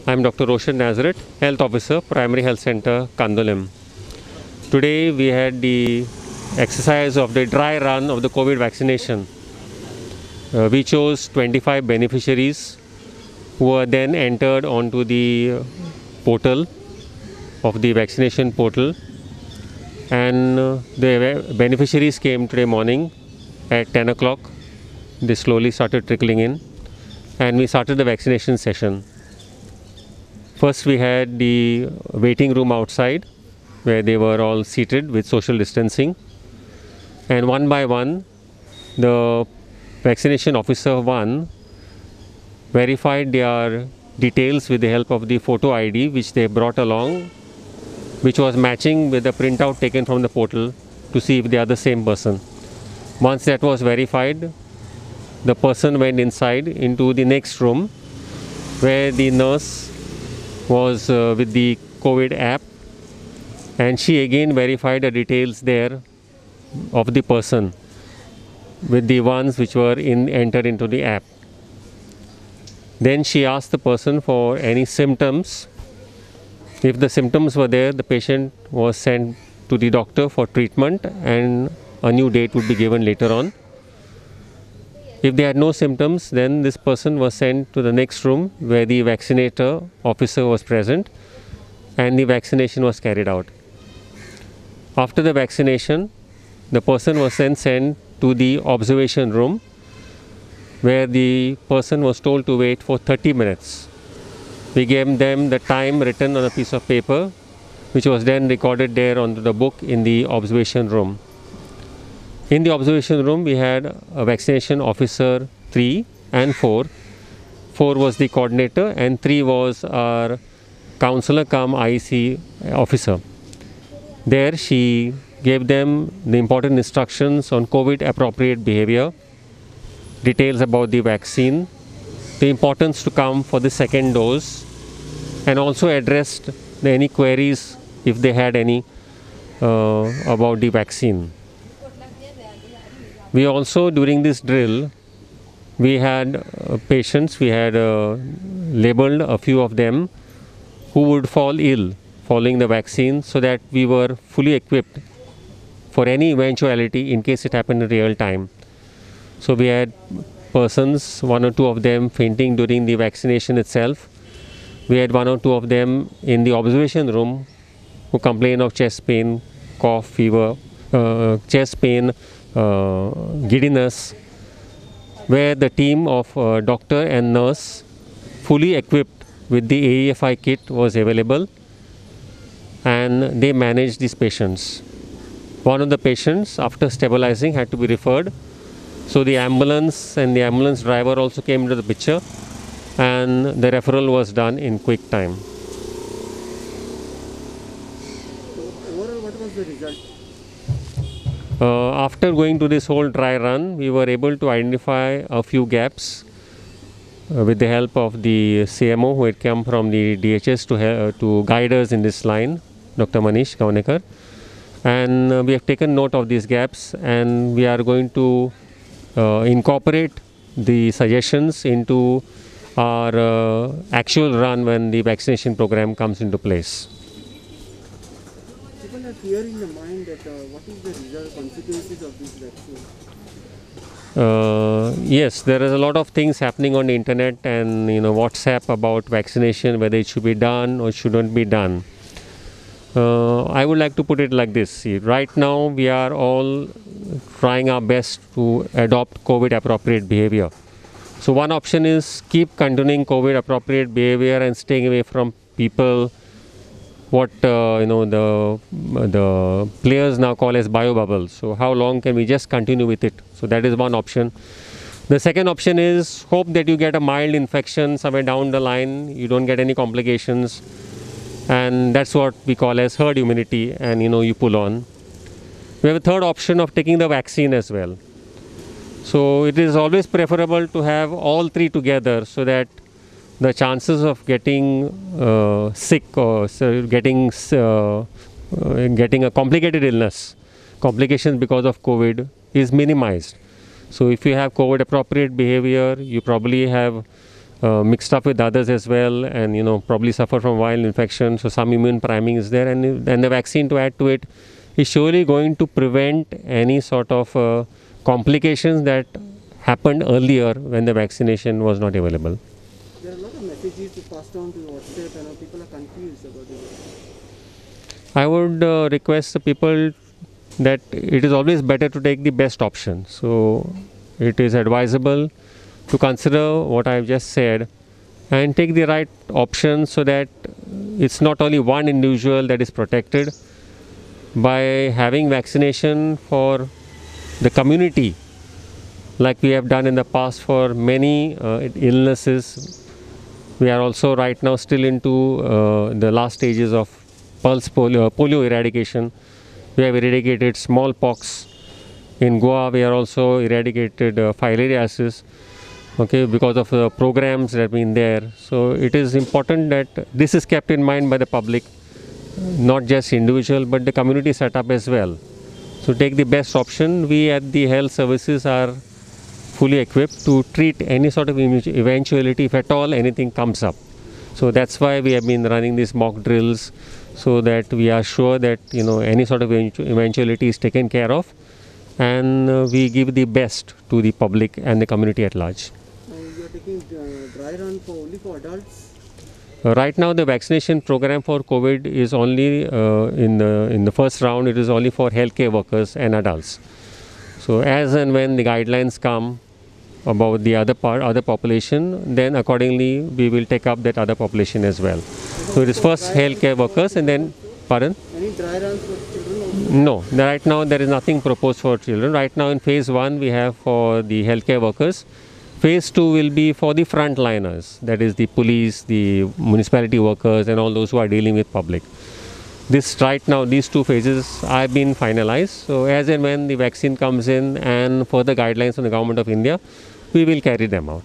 I'm Dr. Roshan Nazareth, Health Officer, Primary Health Center, Kandolim. Today we had the exercise of the dry run of the COVID vaccination. We chose 25 beneficiaries who were then entered onto the portal of the vaccination portal, and the beneficiaries came today morning at 10 o'clock. They slowly started trickling in, and we started the vaccination session. First we had the waiting room outside where they were all seated with social distancing, and one by one the vaccination officer 1 verified their details with the help of the photo ID which they brought along, which was matching with the printout taken from the portal to see if they are the same person. Once that was verified, the person went inside into the next room where the nurse was with the COVID app, and she again verified the details there of the person with the ones which were entered into the app. Then she asked the person for any symptoms. If the symptoms were there, the patient was sent to the doctor for treatment and a new date would be given later on. If they had no symptoms, then this person was sent to the next room where the vaccinator officer was present and the vaccination was carried out. After the vaccination, the person was then sent to the observation room where the person was told to wait for 30 minutes. We gave them the time written on a piece of paper, which was then recorded there onto the book in the observation room. In the observation room, we had a vaccination officer 3 and 4. 4 was the coordinator and 3 was our counselor cum IC officer. There she gave them the important instructions on COVID appropriate behavior, details about the vaccine, the importance to come for the second dose, and also addressed any queries if they had any about the vaccine. We also, during this drill, we had patients, we had labeled a few of them who would fall ill following the vaccine, so that we were fully equipped for any eventuality in case it happened in real time. So we had persons, 1 or 2 of them fainting during the vaccination itself. We had 1 or 2 of them in the observation room who complained of chest pain, cough, fever, chest pain, giddiness, where the team of doctor and nurse fully equipped with the AEFI kit was available, and they managed these patients. One of the patients, after stabilizing, had to be referred. So the ambulance and the ambulance driver also came into the picture, and the referral was done in quick time. Overall, what was the result? After going to this whole dry run, we were able to identify a few gaps with the help of the CMO who had come from the DHS to guide us in this line, Dr. Manish Kaunekar. And we have taken note of these gaps, and we are going to incorporate the suggestions into our actual run when the vaccination program comes into place. People are fear in the mind that what is the result consequences of this vaccine? Yes, there is a lot of things happening on the internet and WhatsApp about vaccination, whether it should be done or shouldn't be done. I would like to put it like this. See, right now we are all trying our best to adopt COVID appropriate behavior. So one option is keep continuing COVID appropriate behavior and staying away from people, what the players now call as bio bubbles. So how long can we just continue with it? So that is one option. The second option is hope that you get a mild infection somewhere down the line, you don't get any complications, and that's what we call as herd immunity, and you pull on. We have a third option of taking the vaccine as well. So it is always preferable to have all three together, so that the chances of getting sick or getting a complicated illness, complications because of COVID, is minimized. So if you have COVID appropriate behavior, you probably have mixed up with others as well, and probably suffer from viral infection. So some immune priming is there, and the vaccine, to add to it, is surely going to prevent any sort of complications that happened earlier when the vaccination was not available. There are a lot of messages passed on to WhatsApp and people are confused about it. I would request the people that it is always better to take the best option. So it is advisable to consider what I have just said and take the right option, so that it's not only one individual that is protected. By having vaccination for the community, like we have done in the past for many illnesses, we are also right now still into the last stages of pulse polio eradication. We have eradicated smallpox. In Goa, we are also eradicated filariasis, because of the programs that have been there. So it is important that this is kept in mind by the public, not just individual, but the community setup as well. So take the best option. We at the health services are fully equipped to treat any sort of eventuality, if at all anything comes up. So that's why we have been running these mock drills, so that we are sure that any sort of eventuality is taken care of, and we give the best to the public and the community at large. You are taking dry run only for adults? Right now, the vaccination program for COVID is only in the first round. It is only for healthcare workers and adults. So as and when the guidelines come about the other population, then accordingly we will take up that other population as well. So it is first healthcare workers, and then, pardon? Any dry runs for children also? No, right now there is nothing proposed for children. Right now in phase 1 we have for the healthcare workers. Phase 2 will be for the frontliners, that is the police, the municipality workers, and all those who are dealing with public. Right now, these 2 phases have been finalized. So as and when the vaccine comes in and further guidelines from the Government of India, we will carry them out.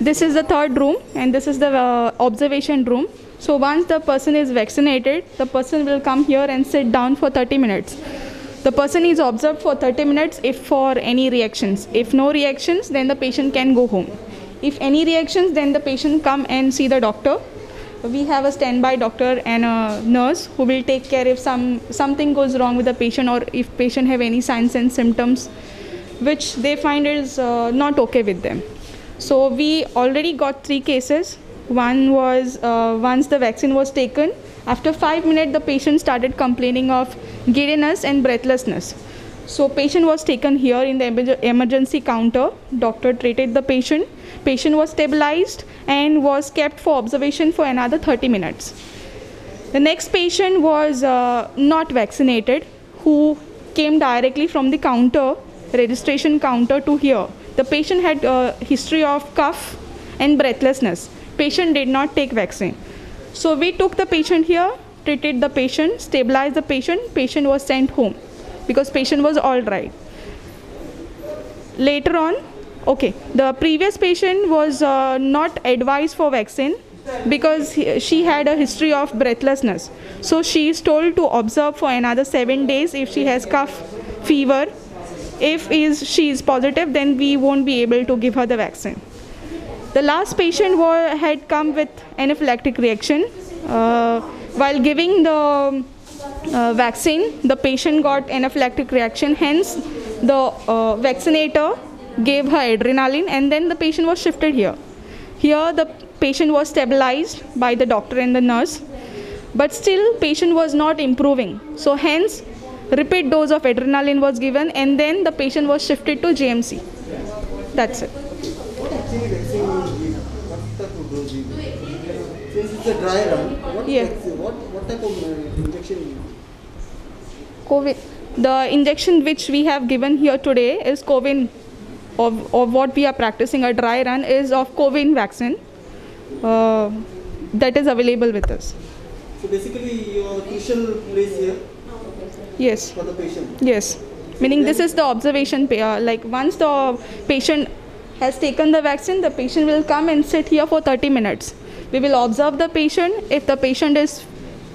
This is the third room, and this is the observation room. So once the person is vaccinated, the person will come here and sit down for 30 minutes. The person is observed for 30 minutes if for any reactions. If no reactions, then the patient can go home. If any reactions, then the patient come and see the doctor. We have a standby doctor and a nurse who will take care if something goes wrong with the patient, or if patient have any signs and symptoms which they find is not okay with them. So we already got 3 cases. One was once the vaccine was taken, after 5 minutes the patient started complaining of giddiness and breathlessness. So patient was taken here in the emergency counter. Doctor treated the patient. Patient was stabilized and was kept for observation for another 30 minutes. The next patient was not vaccinated, who came directly from the counter, registration counter, to here. The patient had a history of cough and breathlessness. Patient did not take vaccine. So we took the patient here, treated the patient, stabilized the patient. Patient was sent home because patient was all right. Later on, the previous patient was not advised for vaccine because she had a history of breathlessness. So she is told to observe for another 7 days if she has cough, fever. If she is positive, then we won't be able to give her the vaccine. The last patient had come with anaphylactic reaction. While giving the vaccine, the patient got anaphylactic reaction. Hence, the vaccinator gave her adrenaline, and then the patient was shifted here. Here, the patient was stabilized by the doctor and the nurse, but still patient was not improving. So hence, repeat dose of adrenaline was given, and then the patient was shifted to GMC. That's it. What actually vaccine you give? What type of dose you give? Since it's a dry run, what type of injection you give? COVID. The injection which we have given here today is COVID, of what we are practicing a dry run is of COVID vaccine that is available with us. So basically you are crucial place here Yes. for the patient. Yes. Meaning this is the observation. Like once the patient has taken the vaccine, the patient will come and sit here for 30 minutes. We will observe the patient. If the patient is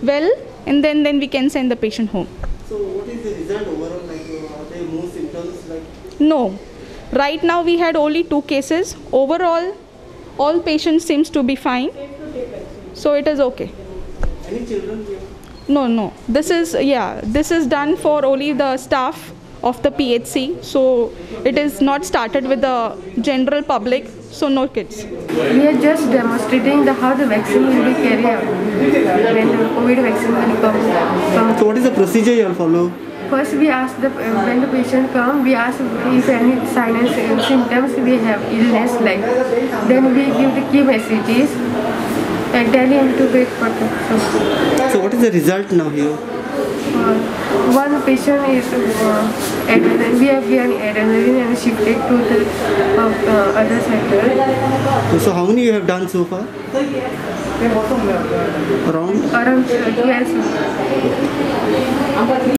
well, and then we can send the patient home. So what is the result overall? Like are there more symptoms like? No. Right now we had only 2 cases. Overall, All patients seems to be fine. So it is okay. Any children here? No. This is done for only the staff of the PHC. So it is not started with the general public. So no kids. We are just demonstrating how the vaccine will be carried out when the COVID vaccine will come. So what is the procedure you all follow? First, we ask when the patient comes, we ask if any signs and symptoms we have illness like. Then we give the key messages and tell him to wait for the. So what is the result now here? One patient is adrenaline. We have given adrenaline and shifted to the other center. So how many you have done so far? Around? Around 12.